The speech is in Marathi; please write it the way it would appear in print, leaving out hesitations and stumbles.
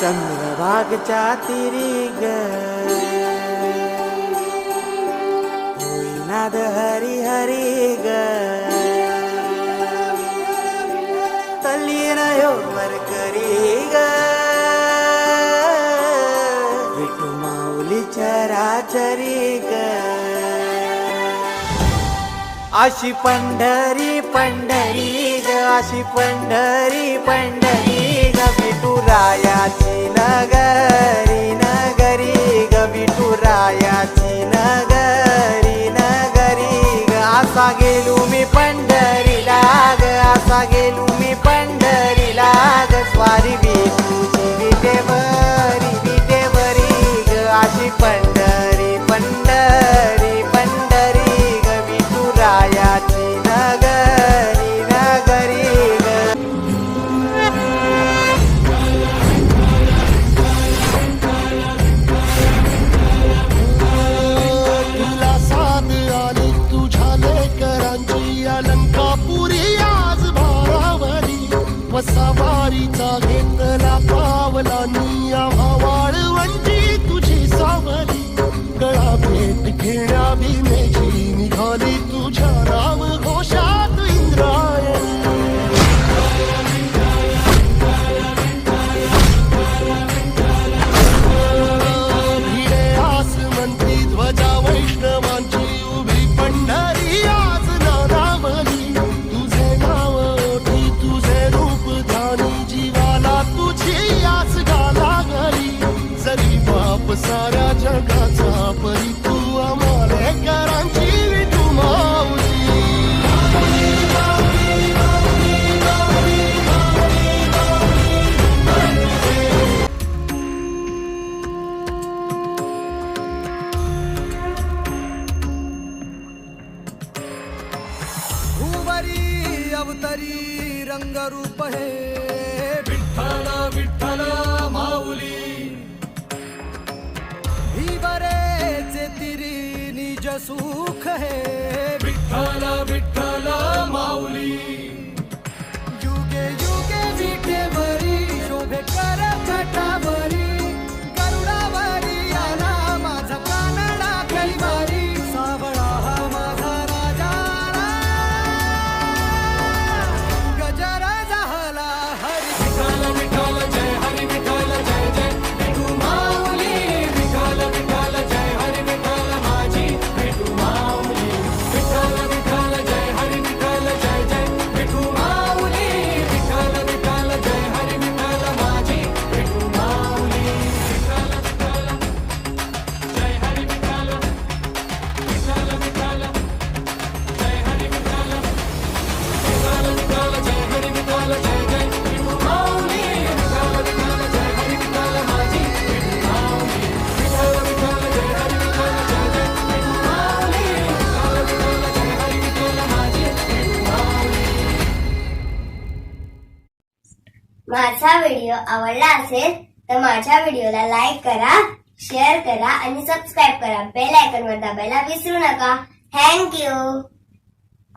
चंद्रभागच्या तिरी ग होईनाद हरी हरी ग तल्लीन यो वरकरी ग विठू माऊली चराचरी ग अशी पंढरी पंढरी ग अशी पंढरी पंढरी ग विठुरायाची नगरी नगरी ग विठुरायाची नगरी नगरी ग असा गेलो मी पंढरीला ग असा गेलो मी पंढरीला ग स्वारी विठूची विटेवरी ग अशी पंढरी पंढरी पंढरी ग विठुरायाची नगरी नगरी ग तुला साध आली तुझ्या लेकरांची अलंकापुरी आज भारावरी वसावारीचा घेतला पावला निया वाळवंची तुझी सावली गळा भेट घेण्या भीमेची निघाली तुझ्या राम घोषात इंद्रायणी भिडे आसमंती ध्वजा वैष्णवांची उभी पंढरी आज नारावली तुझे नाव ओठी तुझे रूप ध्यानी जीवाला तुझी आस गाला गली जरी बाप साऱ्या जगाचा परी तू आम्हाला करांची विठू माऊली भुवरी अवतरी रंगरूप हे विठ्ठल विठ्ठल माऊली भीवरेचे तिरी निज सुख हे विठ्ठल विठ्ठल माऊली युगे युगे विठेवरी शोभे कर छटावरी करुणावरी आला माझा कानडा कैवारी सावळा हा माझा राजा गजरा झाला हरी विठ्ठल विठ्ठल जय हरी विठ्ठल जय जय विठू माऊली विठ्ठल विठ्ठल जय हरी विठ्ठल माझी विठू माऊली विठ्ठल विठ्ठल जय हरी विठ्ठल जय जय विठू माऊली विठ्ठल विठ्ठल जय हरी विठ्ठल माझी विठू माऊली विठ्ठल विठ्ठल जय हरी विठ्ठल विठ्ठल विठ्ठल जय हरी विठ्ठल विठ्ठल विठ्ठल जय हरी विठ्ठल जय जय विठू माऊली विठ्ठल विठ्ठल जय हरी विठ्ठल माझी विठू माऊली विठ्ठल विठ्ठल जय हरी विठ्ठल जय जय विठू माऊली विठ्ठल विठ्ठल जय हरी विठ्ठल माझी विठू माऊली. माझा व्हिडिओ आवडला असेल तर माझ्या व्हिडिओला लाईक करा, शेअर करा आणि सबस्क्राईब करा. बेल आयकॉन वर दाबायला विसरू नका. Thank you.